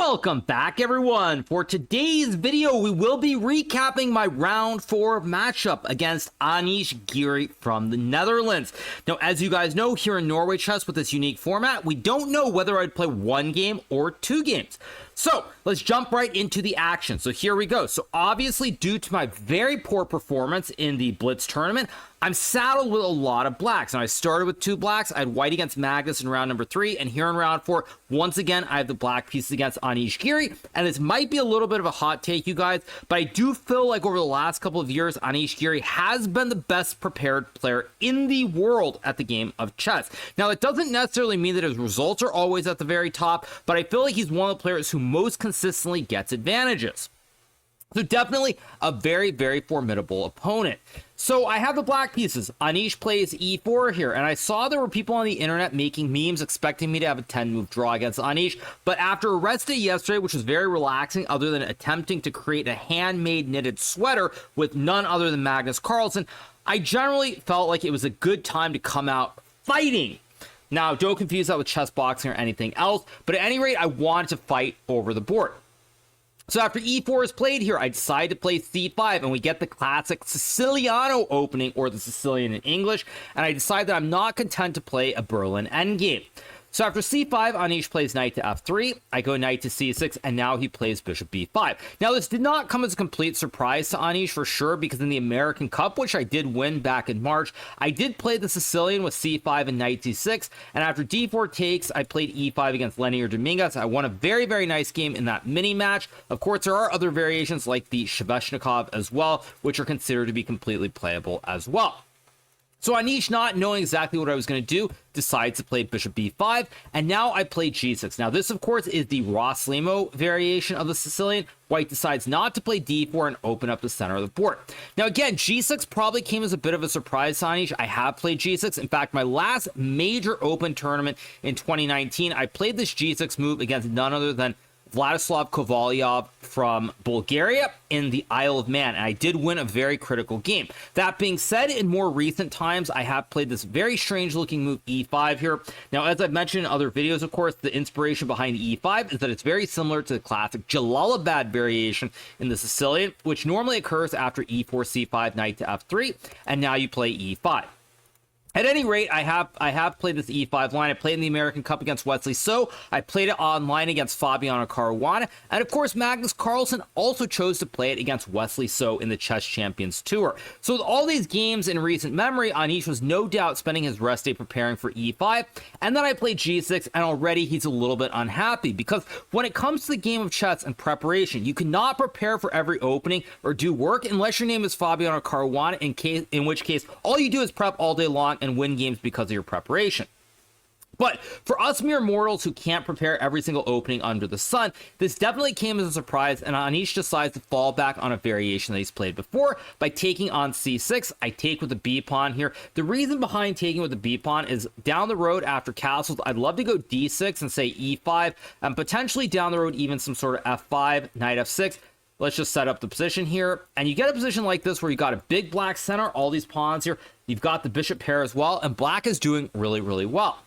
Welcome back, everyone. For today's video, we will be recapping my round 4 matchup against Drawnish from the Netherlands. Now, as you guys know, here in Norway chess with this unique format, we don't know whether I'd play 1 game or 2 games. So let's jump right into the action. So here we go. So obviously, due to my very poor performance in the Blitz tournament, I'm saddled with a lot of blacks. And I started with 2 blacks. I had white against Magnus in round number 3. And here in round 4, once again, I have the black pieces against Drawnish. And this might be a little bit of a hot take, you guys, but I do feel like over the last couple of years, Drawnish has been the best prepared player in the world at the game of chess. Now, that doesn't necessarily mean that his results are always at the very top, but I feel like he's one of the players who most consistently gets advantages. So definitely a very, very formidable opponent. So I have the black pieces. Drawnish plays e4 here, and I saw there were people on the internet making memes expecting me to have a 10-move draw against Drawnish, but after a rest day yesterday, which was very relaxing other than attempting to create a handmade knitted sweater with none other than Magnus Carlsen, I generally felt like it was a good time to come out fighting. Now, don't confuse that with chess boxing or anything else, but at any rate, I wanted to fight over the board. So after e4 is played here, I decide to play c5, and we get the classic Siciliano opening, or the Sicilian in English, and I decide that I'm not content to play a Berlin endgame. So after c5, Drawnish plays knight to f3, I go knight to c6, and now he plays bishop b5. Now, this did not come as a complete surprise to Drawnish for sure, because in the American Cup, which I did win back in March, I did play the Sicilian with c5 and knight c6, and after d4 takes, I played e5 against Lenier Dominguez. I won a very, very nice game in that mini match. Of course, there are other variations like the Sveshnikov as well, which are considered to be completely playable as well. So Drawnish, not knowing exactly what I was going to do, decides to play bishop b5, and now I play g6. Now, this, of course, is the Roslimo variation of the Sicilian. White decides not to play d4 and open up the center of the board. Now, again, g6 probably came as a bit of a surprise to Drawnish. I have played g6. In fact, my last major open tournament in 2019, I played this g6 move against none other than Vladislav Kovalyov from Bulgaria in the Isle of Man, and I did win a very critical game. That being said, in more recent times, I have played this very strange looking move e5 here. Now, as I've mentioned in other videos, of course, the inspiration behind e5 is that it's very similar to the classic Jalalabad variation in the Sicilian, which normally occurs after e4, c5, knight to f3, and now you play e5. At any rate, I have played this e5 line. I played in the American Cup against Wesley So. I played it online against Fabiano Caruana. And of course, Magnus Carlsen also chose to play it against Wesley So in the Chess Champions Tour. So with all these games in recent memory, Drawnish was no doubt spending his rest day preparing for e5. And then I played g6, and already he's a little bit unhappy. Because when it comes to the game of chess and preparation, you cannot prepare for every opening or do work unless your name is Fabiano Caruana, in which case all you do is prep all day long and win games because of your preparation. But for us mere mortals who can't prepare every single opening under the sun, this definitely came as a surprise, and Drawnish decides to fall back on a variation that he's played before by taking on c6. I take with the b pawn here. The reason behind taking with the b pawn is down the road after castles, I'd love to go d6 and say e5, and potentially down the road even some sort of f5, knight f6. Let's just set up the position here. And you get a position like this where you got a big black center, all these pawns here. You've got the bishop pair as well, and black is doing really, really well.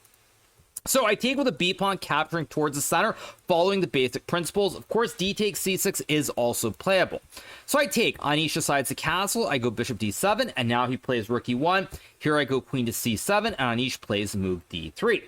So I take with a b pawn, capturing towards the center, following the basic principles. Of course, d takes c6 is also playable. So I take, Drawnish decides to castle, I go bishop d7, and now he plays rook e1. Here I go queen to c7, and Drawnish plays the move d3.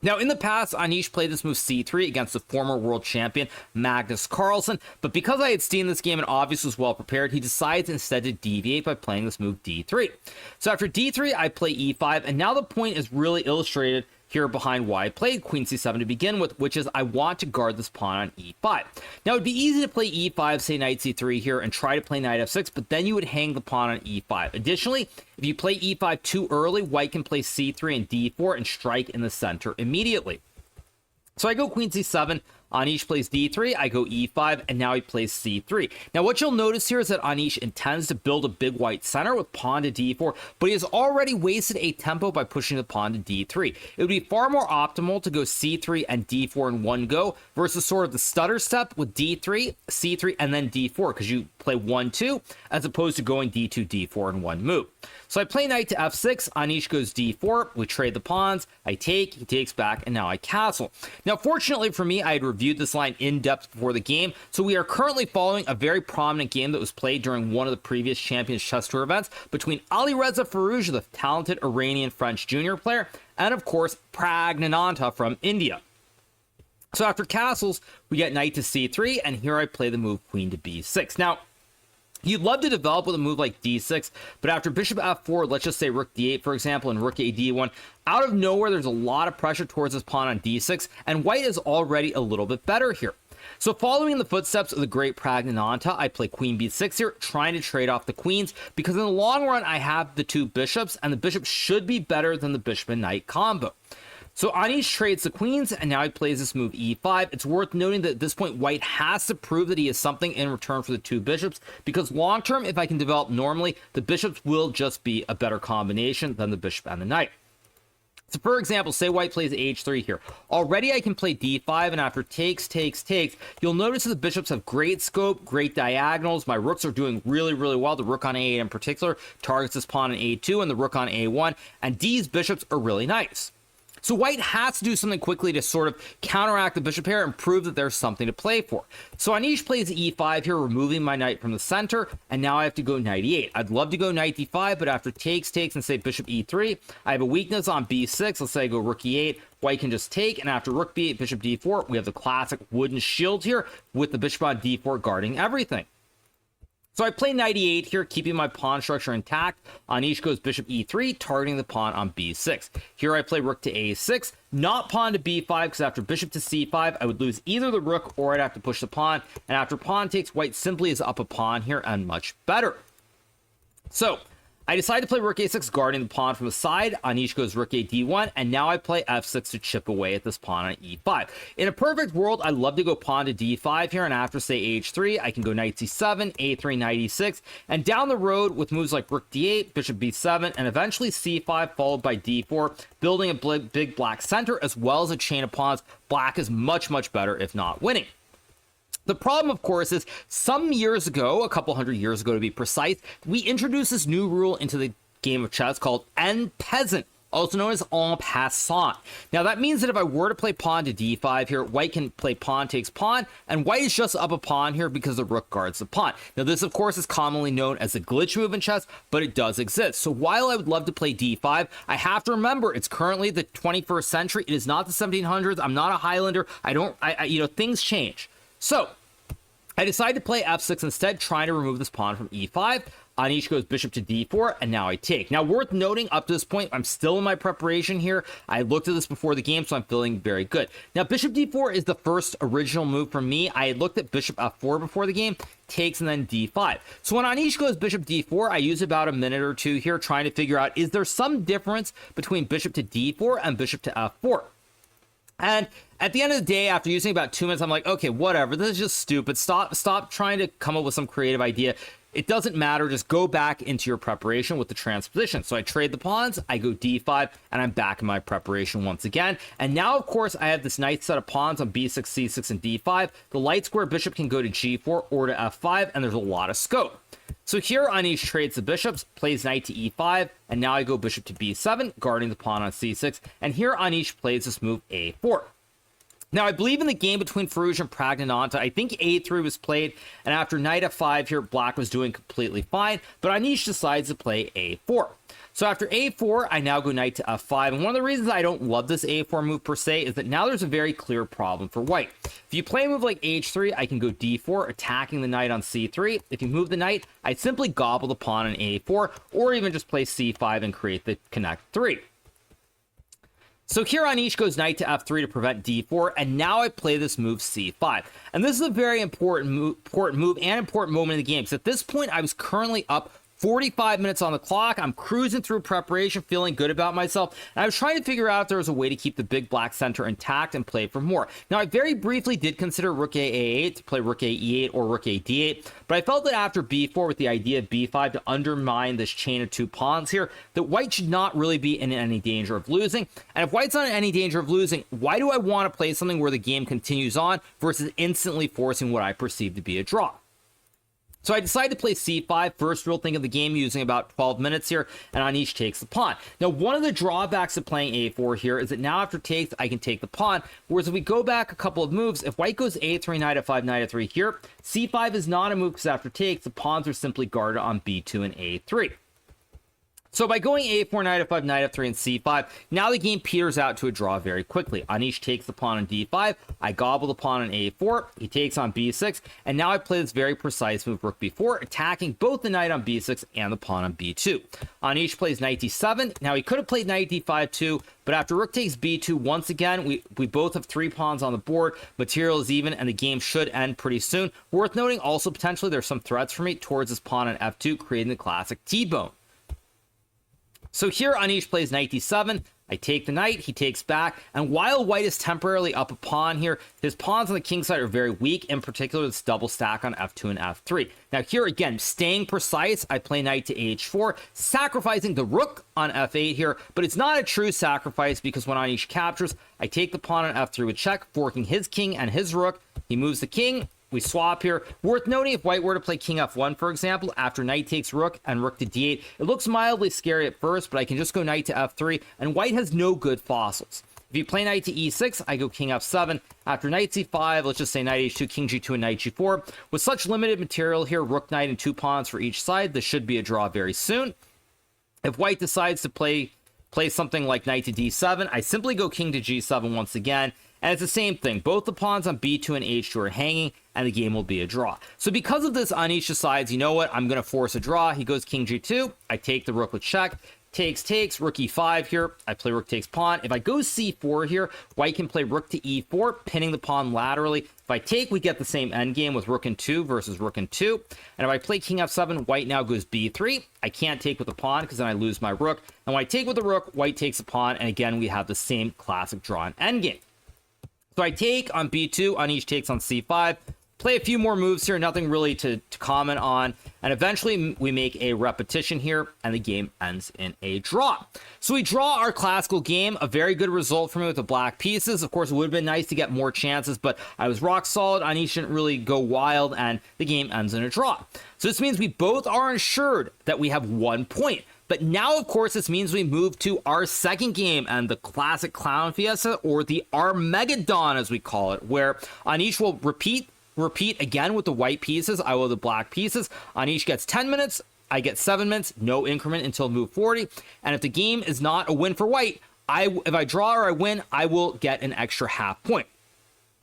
Now, in the past, Drawnish played this move c3 against the former world champion, Magnus Carlsen, but because I had seen this game and obviously was well prepared, he decides instead to deviate by playing this move d3. So after d3, I play e5, and now the point is really illustrated here behind why I played queen c7 to begin with, which is I want to guard this pawn on e5. Now, it'd be easy to play e5, say knight c3 here, and try to play knight f6, but then you would hang the pawn on e5. Additionally, if you play e5 too early, white can play c3 and d4 and strike in the center immediately. So I go queen c7, Drawnish plays d3, I go e5, and now he plays c3. Now, what you'll notice here is that Drawnish intends to build a big white center with pawn to d4, but he has already wasted a tempo by pushing the pawn to d3. It would be far more optimal to go c3 and d4 in one go versus sort of the stutter step with d3, c3, and then d4, because you play 1-2, as opposed to going d2, d4 in one move. So I play knight to f6, Drawnish goes d4, we trade the pawns, I take, he takes back, and now I castle. Now, fortunately for me, I had reviewed this line in depth before the game. So we are currently following a very prominent game that was played during one of the previous Champions Chess Tour events between Alireza Firouzja, the talented Iranian French junior player, and of course Pragnananta from India. So after castles, we get knight to c3, and here I play the move queen to b6. Now, you'd love to develop with a move like d6, but after bishop f4, let's just say rook d8, for example, and rook a d1, out of nowhere, there's a lot of pressure towards this pawn on d6, and white is already a little bit better here. So following in the footsteps of the great Pragnananta, I play queen b6 here, trying to trade off the queens, because in the long run, I have the two bishops, and the bishop should be better than the bishop and knight combo. So Anish trades the queens, and now he plays this move e5. It's worth noting that at this point, white has to prove that he has something in return for the two bishops, because long term, if I can develop normally, the bishops will just be a better combination than the bishop and the knight. So for example, say white plays h3 here. Already I can play d5, and after takes, you'll notice that the bishops have great scope, great diagonals. My rooks are doing really, really well. The rook on a8 in particular targets this pawn on a2, and the rook on a1, and these bishops are really nice. So white has to do something quickly to sort of counteract the bishop pair and prove that there's something to play for. So Anish plays e5 here, removing my knight from the center, and now I have to go knight e8. I'd love to go knight d5, but after takes, and say bishop e3, I have a weakness on b6. Let's say I go rook e8. White can just take, and after rook b8, bishop d4, we have the classic wooden shield here with the bishop on d4 guarding everything. So I play knight e8 here, keeping my pawn structure intact. Anish goes bishop e3, targeting the pawn on b6. Here I play rook to a6, not pawn to b5, because after bishop to c5, I would lose either the rook or I'd have to push the pawn. And after pawn takes, white simply is up a pawn here and much better. So I decide to play rook a6, guarding the pawn from the side. Anish goes rook a d1, and now I play f6 to chip away at this pawn on e5. In a perfect world, I'd love to go pawn to d5 here, and after, say, h3, I can go knight c7, a3, knight e6, and down the road with moves like rook d8, bishop b7, and eventually c5, followed by d4, building a big black center, as well as a chain of pawns. Black is much, much better, if not winning. The problem, of course, is some years ago, a couple hundred years ago to be precise, we introduced this new rule into the game of chess called en peasant, also known as en passant. Now, that means that if I were to play pawn to d5 here, white can play pawn takes pawn, and white is just up a pawn here because the rook guards the pawn. Now, this, of course, is commonly known as a glitch move in chess, but it does exist. So while I would love to play d5, I have to remember it's currently the 21st century. It is not the 1700s. I'm not a Highlander. Things change. So I decide to play f6 instead, trying to remove this pawn from e5. Anish goes bishop to d4, and now I take. Now, worth noting, up to this point, I'm still in my preparation here. I looked at this before the game, so I'm feeling very good. Now, bishop d4 is the first original move for me. I had looked at bishop f4 before the game, takes, and then d5. So when Anish goes bishop d4, I use about a minute or two here trying to figure out, is there some difference between bishop to d4 and bishop to f4? And at the end of the day, after using about 2 minutes, I'm like, okay, whatever. This is just stupid. Stop trying to come up with some creative idea. It doesn't matter. Just go back into your preparation with the transposition. So I trade the pawns, I go d5, and I'm back in my preparation once again. And now, of course, I have this nice set of pawns on b6, c6, and d5. The light square bishop can go to g4 or to f5, and there's a lot of scope. So here, Anish trades the bishops, plays knight to e5, and now I go bishop to b7, guarding the pawn on c6. And here, Anish plays this move a4. Now, I believe in the game between Firouzja and Pragnananta, I think a3 was played, and after knight f5 here, black was doing completely fine, but Anish decides to play a4. So after a4, I now go knight to f5, and one of the reasons I don't love this a4 move per se is that now there's a very clear problem for white. If you play a move like h3, I can go d4, attacking the knight on c3. If you move the knight, I simply gobble the pawn on a4, or even just play c5 and create the connect 3. So here Anish goes knight to f3 to prevent d4, and now I play this move c5. And this is a very important move and important moment in the game, because at this point I was currently up 45 minutes on the clock. I'm cruising through preparation, feeling good about myself, and I was trying to figure out if there was a way to keep the big black center intact and play for more. Now, I very briefly did consider rook a8 to play rook a e8 or rook a d8, but I felt that after b4 with the idea of b5 to undermine this chain of two pawns here, that white should not really be in any danger of losing. And if white's not in any danger of losing, why do I want to play something where the game continues on versus instantly forcing what I perceive to be a draw? So I decided to play c5, first real thing of the game, using about 12 minutes here, and Anish takes the pawn. Now, one of the drawbacks of playing a4 here is that now after takes, I can take the pawn, whereas if we go back a couple of moves, if white goes a3, knight f5, knight f3 here, c5 is not a move because after takes, the pawns are simply guarded on b2 and a3. So by going a4, knight f5, knight f3, and c5, now the game peters out to a draw very quickly. Anish takes the pawn on d5, I gobble the pawn on a4, he takes on b6, and now I play this very precise move, rook b4, attacking both the knight on b6 and the pawn on b2. Anish plays knight d7. Now he could have played knight d5 too, but after rook takes b2, once again, we both have 3 pawns on the board, material is even, and the game should end pretty soon. Worth noting also, potentially, there's some threats for me towards this pawn on f2, creating the classic T-bone. So here Anish plays knight d7, I take the knight, he takes back, and while white is temporarily up a pawn here, his pawns on the king side are very weak, in particular this double stack on f2 and f3. Now here again, staying precise, I play knight to h4, sacrificing the rook on f8 here, but it's not a true sacrifice because when Anish captures, I take the pawn on f3 with check, forking his king and his rook, he moves the king, we swap here. Worth noting, if white were to play king f1, for example, after knight takes rook and rook to d8, it looks mildly scary at first, but I can just go knight to f3, and white has no good fossils. If you play knight to e6, I go king f7. After knight c5, let's just say knight h2, king g2, and knight g4. With such limited material here, rook, knight, and 2 pawns for each side, this should be a draw very soon. If white decides to play something like knight to d7, I simply go king to g7 once again, and it's the same thing. Both the pawns on b2 and h2 are hanging, and the game will be a draw. So because of this, Anish decides, you know what, I'm going to force a draw. He goes king g2. I take the rook with check. Takes, rook e5 here. I play rook takes pawn. If I go c4 here, white can play rook to e4, pinning the pawn laterally. If I take, we get the same endgame with rook and 2 versus rook and 2. And if I play king f7, white now goes b3. I can't take with the pawn because then I lose my rook. And when I take with the rook, white takes the pawn. And again, we have the same classic draw and endgame. So I take on b2, Anish takes on c5, play a few more moves here, nothing really to comment on, and eventually we make a repetition here, and the game ends in a draw. So we draw our classical game, a very good result for me with the black pieces. Of course, it would have been nice to get more chances, but I was rock solid, Anish didn't really go wild, and the game ends in a draw. So this means we both are ensured that we have 1 point. But now, of course, this means we move to our second game and the classic Clown Fiesta, or the Armageddon, as we call it, where Anish will repeat again with the white pieces. I will the black pieces. Anish gets 10 minutes. I get 7 minutes. No increment until move 40. And if the game is not a win for white, if I draw or I win, I will get an extra half point.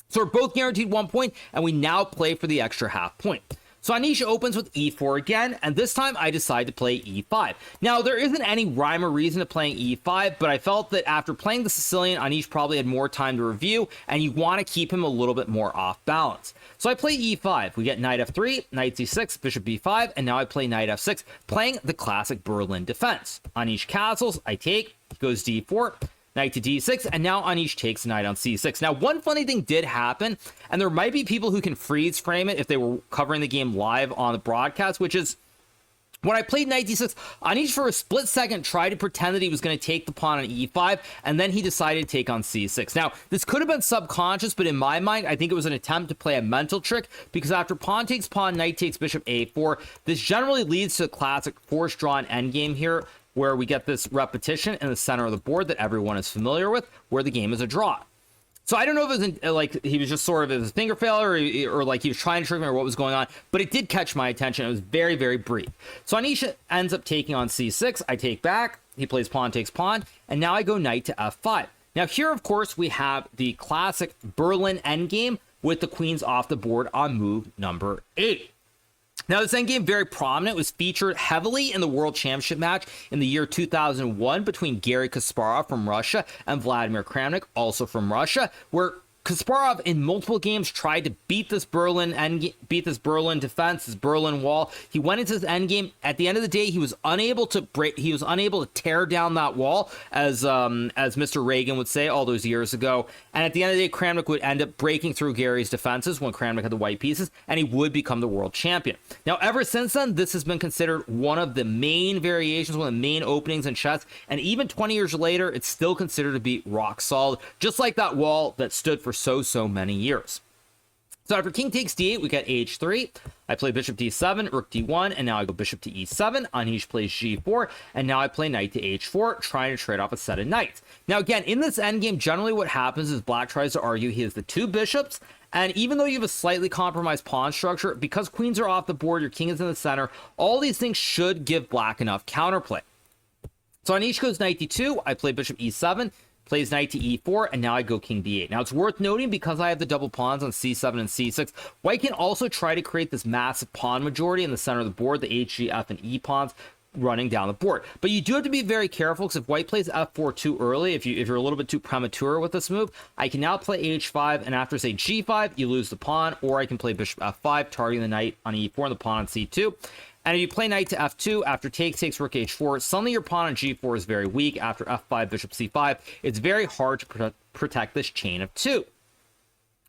So we're both guaranteed 1 point, and we now play for the extra half point. So Anish opens with e4 again, and this time I decide to play e5. Now, there isn't any rhyme or reason to playing e5, but I felt that after playing the Sicilian, Anish probably had more time to review, and you want to keep him a little bit more off balance. So I play e5. We get knight f3, knight c6, bishop b5, and now I play knight f6, playing the classic Berlin defense. Anish castles, I take, he goes d4, knight to d6, and now Anish takes knight on c6. Now, one funny thing did happen, and there might be people who can freeze frame it if they were covering the game live on the broadcast, which is when I played knight d6, Anish for a split second tried to pretend that he was going to take the pawn on e5, and then he decided to take on c6. Now, this could have been subconscious, but in my mind, I think it was an attempt to play a mental trick, because after pawn takes pawn, knight takes bishop a4, this generally leads to a classic forced drawn endgame here, where we get this repetition in the center of the board that everyone is familiar with, where the game is a draw. So I don't know if it was like he was just sort of his finger failure, or like he was trying to trick me, or what was going on, but it did catch my attention. It was very, very brief. So Anish ends up taking on c6. I take back. He plays pawn takes pawn, and now I go knight to f5. Now here, of course, we have the classic Berlin endgame with the queens off the board on move number 8. Now, this endgame, very prominent, was featured heavily in the World Championship match in the year 2001 between Garry Kasparov from Russia and Vladimir Kramnik, also from Russia, where Kasparov in multiple games tried to beat this Berlin defense, this Berlin wall. He went into this endgame. At the end of the day, he was unable to break. He was unable to tear down that wall, as Mr. Reagan would say all those years ago. And at the end of the day, Kramnik would end up breaking through Gary's defenses when Kramnik had the white pieces, and he would become the world champion. Now, ever since then, this has been considered one of the main variations, one of the main openings in chess. And even 20 years later, it's still considered to be rock solid, just like that wall that stood for so many years. So after king takes d8, we get h3. I play bishop d7, rook d1, and now I go bishop to e7. Anish plays g4, and now I play knight to h4, trying to trade off a set of knights. Now again, in this endgame, generally what happens is black tries to argue he has the two bishops, and even though you have a slightly compromised pawn structure, because queens are off the board, your king is in the center, all these things should give black enough counterplay. So Anish goes knight d2, I play bishop e7, plays knight to e4, and now I go king d8. Now, it's worth noting, because I have the double pawns on c7 and c6, white can also try to create this massive pawn majority in the center of the board, the h, g, f, and e pawns running down the board. But you do have to be very careful, because if white plays f4 too early, if you're a little bit too premature with this move, I can now play h5, and after, say, g5, you lose the pawn, or I can play bishop f5, targeting the knight on e4 and the pawn on c2. And if you play knight to f2, after takes rook h4, suddenly your pawn on g4 is very weak. After f5, bishop c5, it's very hard to protect this chain of two.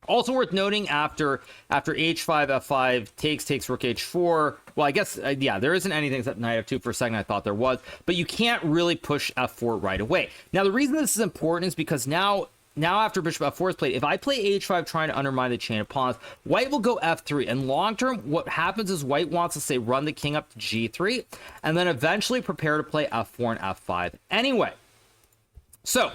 Also worth noting, after h5, f5, takes rook h4, well, I guess, yeah, there isn't anything except knight f2 for a second. I thought there was, but you can't really push f4 right away. Now, the reason this is important is because now after bishop f4 is played, if I play h5 trying to undermine the chain of pawns, white will go f3. And long term, what happens is white wants to, say, run the king up to g3, and then eventually prepare to play f4 and f5 anyway. So,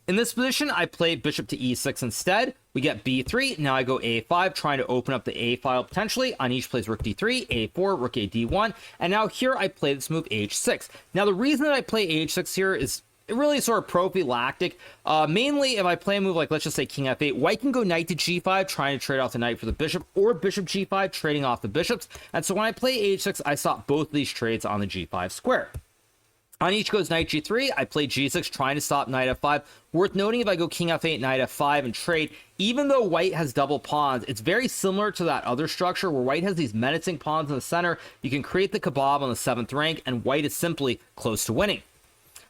in this position, I play bishop to e6 instead. We get b3. Now I go a5, trying to open up the a file potentially. Anish plays rook d3, a4, rook a d1. And now here I play this move h6. Now, the reason that I play h6 here is really sort of prophylactic. Mainly, if I play a move like, let's just say, king f8, white can go knight to g5, trying to trade off the knight for the bishop, or bishop g5, trading off the bishops. And so when I play h6, I stop both of these trades on the g5 square. Anish goes knight g3, I play g6, trying to stop knight f5. Worth noting, if I go king f8, knight f5, and trade, even though white has double pawns, it's very similar to that other structure where white has these menacing pawns in the center. You can create the kebab on the 7th rank, and white is simply close to winning.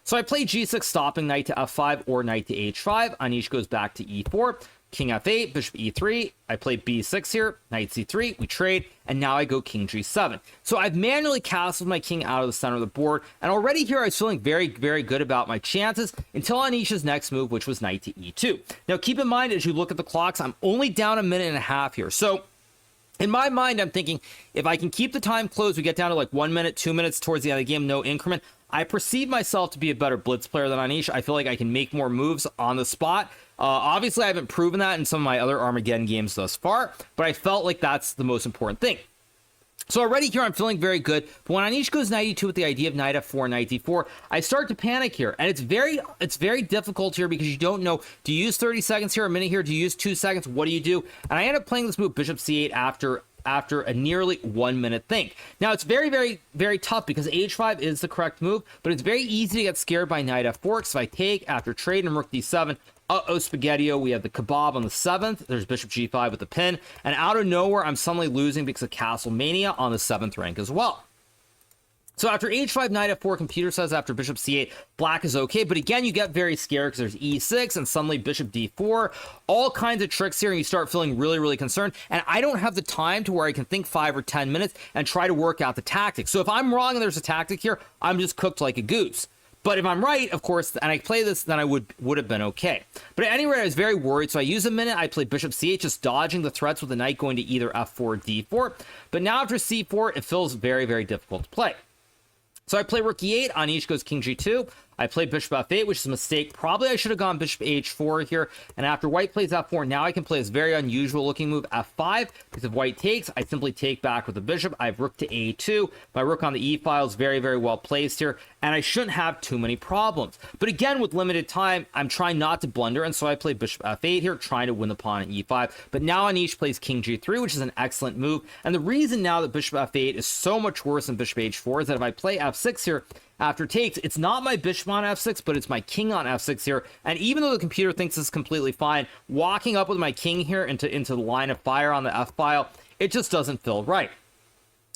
So I play g6, stopping knight to f5 or knight to h5. Anish goes back to e4, king f8, bishop e3. I play b6 here, knight c3, we trade, and now I go king g7. So I've manually castled my king out of the center of the board, and already here I was feeling very, very good about my chances until Anish's next move, which was knight to e2. Now keep in mind, as you look at the clocks, I'm only down a minute and a half here. So in my mind, I'm thinking, if I can keep the time closed, we get down to like 1 minute, 2 minutes towards the end of the game, no increment. I perceive myself to be a better blitz player than Anish. I feel like I can make more moves on the spot. Obviously, I haven't proven that in some of my other Armageddon games thus far, but I felt like that's the most important thing. So already here, I'm feeling very good. But when Anish goes knight e2 with the idea of knight f4, knight d4, I start to panic here. And it's very difficult here because you don't know, do you use 30 seconds here, a minute here? Do you use 2 seconds? What do you do? And I end up playing this move, bishop c8, after a nearly 1 minute think. Now, it's very, very, very tough because h5 is the correct move, but it's very easy to get scared by knight f4. So if I take after trade and rook d7, spaghetti-o, we have the kebab on the 7th. There's bishop g5 with the pin. And out of nowhere, I'm suddenly losing because of castle mania on the 7th rank as well. So after h5, knight f4, computer says after bishop c8, black is okay. But again, you get very scared because there's e6 and suddenly bishop d4. All kinds of tricks here, and you start feeling really, really concerned. And I don't have the time to where I can think 5 or 10 minutes and try to work out the tactics. So if I'm wrong and there's a tactic here, I'm just cooked like a goose. But if I'm right, of course, and I play this, then I would have been okay. But at any rate, I was very worried, so I use a minute. I play bishop c8, just dodging the threats with the knight going to either f4 or d4. But now after c4, it feels very, very difficult to play. So I play rook e8, Anish goes king g2. I play bishop f8, which is a mistake. Probably I should have gone bishop h4 here. And after white plays f4, now I can play this very unusual looking move f5. Because if white takes, I simply take back with the bishop. I have rook to a2. My rook on the e file is very, very well placed here. And I shouldn't have too many problems. But again, with limited time, I'm trying not to blunder. And so I play bishop f8 here, trying to win the pawn at e5. But now Anish plays king g3, which is an excellent move. And the reason now that bishop f8 is so much worse than bishop h4 is that if I play f6 here, after takes, it's not my bishop on f6, but it's my king on f6 here. And even though the computer thinks it's completely fine, walking up with my king here into the line of fire on the f file, it just doesn't feel right.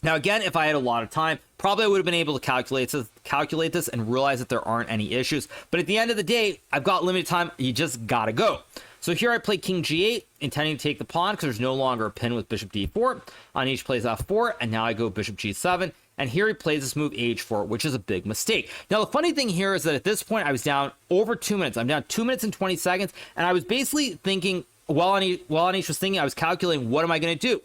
Now, again, if I had a lot of time, probably I would have been able to calculate this and realize that there aren't any issues. But at the end of the day, I've got limited time. You just gotta go. So here I play king g8, intending to take the pawn because there's no longer a pin with bishop d4. Anish plays f4, and now I go bishop g7. And here he plays this move h4, which is a big mistake. Now, the funny thing here is that at this point, I was down over 2 minutes. I'm down 2 minutes and 20 seconds. And I was basically thinking, while Anish was thinking, I was calculating, what am I going to do?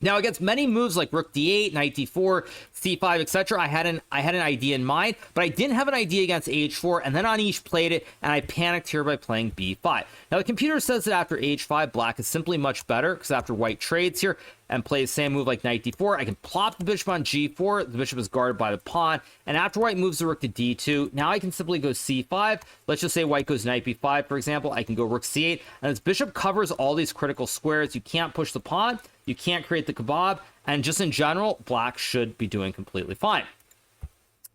Now, against many moves like rook d8, knight d4, c5, etc., I had an idea in mind, but I didn't have an idea against h4, and then Anish played it, and I panicked here by playing b5. Now, the computer says that after h5, black is simply much better, because after white trades here and plays the same move like knight d4, I can plop the bishop on g4, the bishop is guarded by the pawn, and after white moves the rook to d2, now I can simply go c5. Let's just say white goes knight b5, for example. I can go rook c8, and this bishop covers all these critical squares. You can't push the pawn, you can't create the kebab, and just in general, black should be doing completely fine.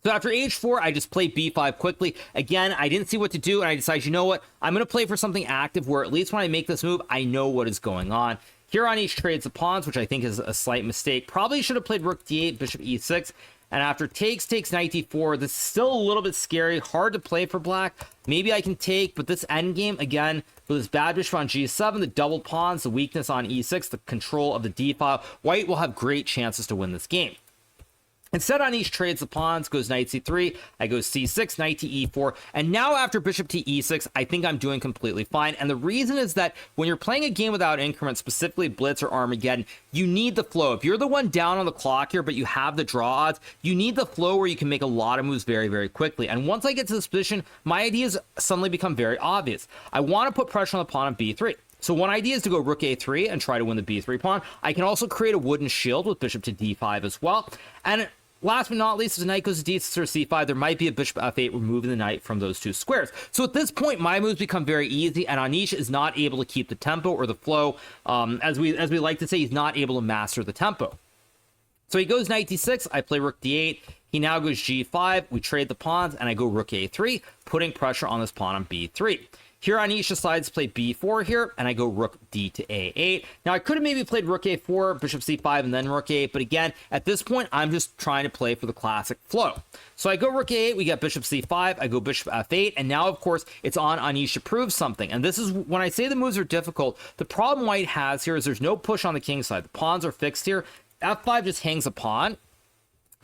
So after h4, I just play b5 quickly. Again, I didn't see what to do, and I decided, you know what? I'm going to play for something active where at least when I make this move, I know what is going on. Here Anish trades the pawns, which I think is a slight mistake. Probably should have played rook d8, bishop e6. And after takes knight d4, this is still a little bit scary, hard to play for black. Maybe I can take, but this endgame, again, with this bad bishop on g7, the double pawns, the weakness on e6, the control of the d file, white will have great chances to win this game. Instead, Anish trades the pawns, goes knight c3, I go c6, knight to e4, and now after bishop to e6, I think I'm doing completely fine. And the reason is that when you're playing a game without increments, specifically Blitz or Armageddon, you need the flow. If you're the one down on the clock here, but you have the draw odds, you need the flow where you can make a lot of moves very, very quickly. And once I get to this position, my ideas suddenly become very obvious. I want to put pressure on the pawn on b3. So one idea is to go rook a3 and try to win the b3 pawn. I can also create a wooden shield with bishop to d5 as well. And last but not least, if the knight goes to d6 or c5, there might be a bishop f8 removing the knight from those two squares. So at this point, my moves become very easy, and Anish is not able to keep the tempo or the flow. As we like to say, he's not able to master the tempo. So he goes knight d6, I play rook d8. He now goes g5, we trade the pawns, and I go rook a3, putting pressure on this pawn on b3. Here Anish decides to play b4 here, and I go rook d to a8. Now, I could have maybe played rook a4, bishop c5, and then rook a8, but again, at this point, I'm just trying to play for the classic flow. So I go rook a8, we get bishop c5, I go bishop f8, and now, of course, it's on Anish to prove something. And this is, when I say the moves are difficult, the problem white has here is there's no push on the king side. The pawns are fixed here. f5 just hangs a pawn,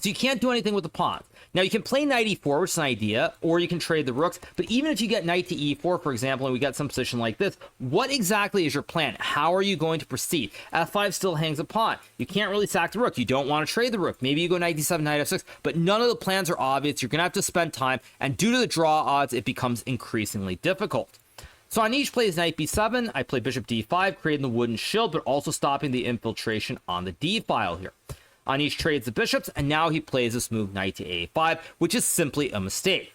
so you can't do anything with the pawn. Now, you can play knight e4, which is an idea, or you can trade the rooks. But even if you get knight to e4, for example, and we get some position like this, what exactly is your plan? How are you going to proceed? f5 still hangs a pawn. You can't really sack the rook. You don't want to trade the rook. Maybe you go knight d7, knight f6, but none of the plans are obvious. You're going to have to spend time, and due to the draw odds, it becomes increasingly difficult. So Anish plays knight b7. I play bishop d5, creating the wooden shield, but also stopping the infiltration on the d file here. Anish trades the bishops, and now he plays this move knight to a5, which is simply a mistake.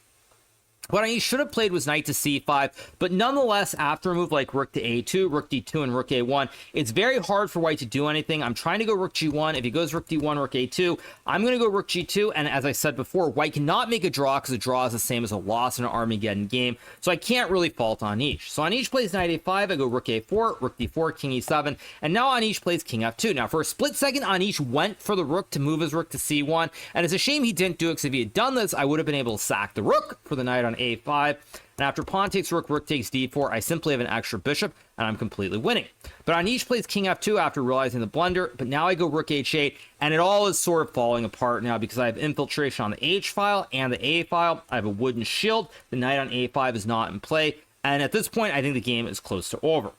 What Anish should have played was knight to c5, but nonetheless, after a move like rook to a2, rook d2, and rook a1, it's very hard for white to do anything. I'm trying to go rook g1. If he goes rook d1, rook a2, I'm going to go rook g2, and as I said before, white cannot make a draw because a draw is the same as a loss in an Armageddon game, so I can't really fault Anish. So Anish plays knight a5, I go rook a4, rook d4, king e7, and now Anish plays king f2. Now, for a split second, Anish went for the rook to move his rook to c1, and it's a shame he didn't do it, because if he had done this, I would have been able to sack the rook for the knight on a5, and after pawn takes rook, rook takes d4, I simply have an extra bishop, and I'm completely winning. But Anish plays king f2 after realizing the blunder, but now I go rook h8, and it all is sort of falling apart now because I have infiltration on the h file and the a file. I have a wooden shield, the knight on a5 is not in play, and at this point, I think the game is close to over.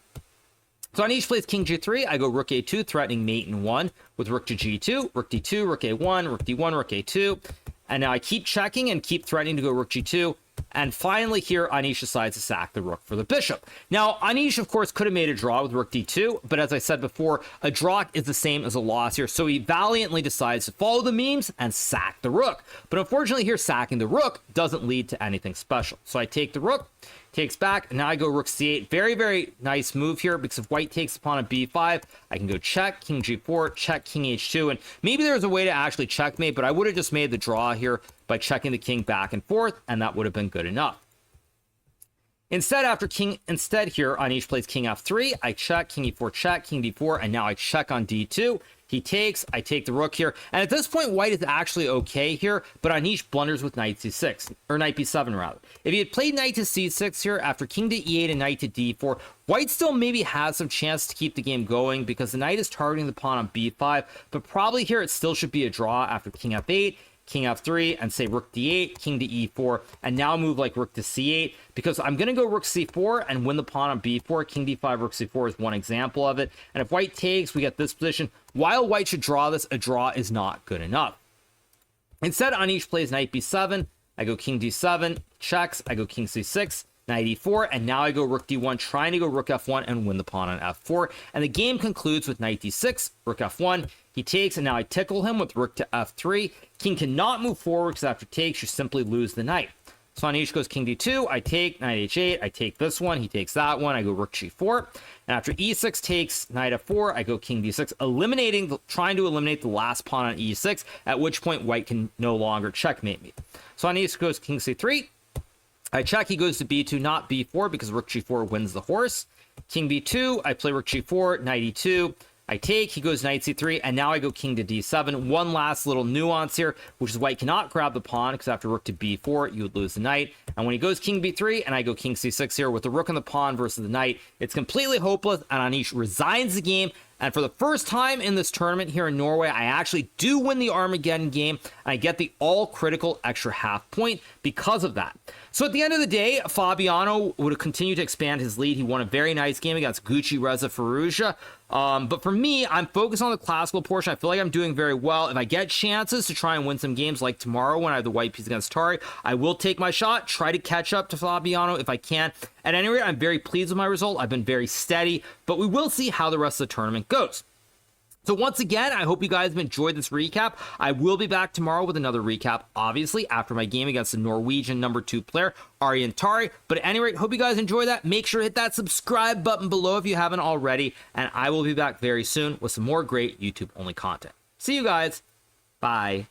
So Anish plays king g3, I go rook a2, threatening mate in 1, with rook to g2, rook d2, rook a1, rook d1, rook a2, and now I keep checking and keep threatening to go rook g2, and finally here, Anish decides to sack the rook for the bishop. Now, Anish, of course, could have made a draw with rook d2, but as I said before, a draw is the same as a loss here, so he valiantly decides to follow the memes and sack the rook. But unfortunately here, sacking the rook doesn't lead to anything special. So I take the rook, takes back, and now I go rook c8. Very, very nice move here, because if white takes the pawn on b5, I can go check, king g4, check, king h2, and maybe there's a way to actually checkmate, but I would have just made the draw here by checking the king back and forth, and that would have been good enough. Instead here, Anish plays king f3, I check, king e4 check, king d4, and now I check on d2. He takes, I take the rook here, and at this point, white is actually okay here, but Anish blunders with knight c6, or knight b7 rather. If he had played knight to c6 here, after king to e8 and knight to d4, white still maybe has some chance to keep the game going, because the knight is targeting the pawn on b5, but probably here it still should be a draw after king f8, king f3, and say rook d8, king to e4, and now move like rook to c8, because I'm going to go rook c4 and win the pawn on b4. King d5, rook c4 is one example of it. And if white takes, we get this position. While white should draw this, a draw is not good enough. Instead, Anish plays knight b7. I go king d7, checks. I go king c6, knight e4, and now I go rook d1, trying to go rook f1 and win the pawn on f4. And the game concludes with knight d6, rook f1. He takes, and now I tickle him with rook to f3. King cannot move forward because after takes, you simply lose the knight. So Anish goes king d2, I take, knight h8, I take this one, he takes that one, I go rook g4. And after e6 takes, knight f4, I go king d6, trying to eliminate the last pawn on e6, at which point white can no longer checkmate me. So Anish goes king c3, I check, he goes to b2, not b4, because rook g4 wins the horse. King b2, I play rook g4, knight e2, I take, he goes knight c3, and now I go king to d7. One last little nuance here, which is white cannot grab the pawn, because after rook to b4, you would lose the knight. And when he goes king b3, and I go king c6 here, with the rook and the pawn versus the knight, it's completely hopeless, and Anish resigns the game. And for the first time in this tournament here in Norway, I actually do win the Armageddon game, and I get the all-critical extra half point because of that. So at the end of the day, Fabiano would have continued to expand his lead. He won a very nice game against Gucci Reza Firouzja. But for me, I'm focused on the classical portion. I feel like I'm doing very well. If I get chances to try and win some games like tomorrow when I have the white piece against Tari, I will take my shot, try to catch up to Fabiano if I can. At any rate, I'm very pleased with my result. I've been very steady, but we will see how the rest of the tournament goes. So once again, I hope you guys have enjoyed this recap. I will be back tomorrow with another recap, obviously, after my game against the Norwegian #2 player, Aryan Tari. But at any rate, hope you guys enjoy that. Make sure to hit that subscribe button below if you haven't already, and I will be back very soon with some more great YouTube-only content. See you guys. Bye.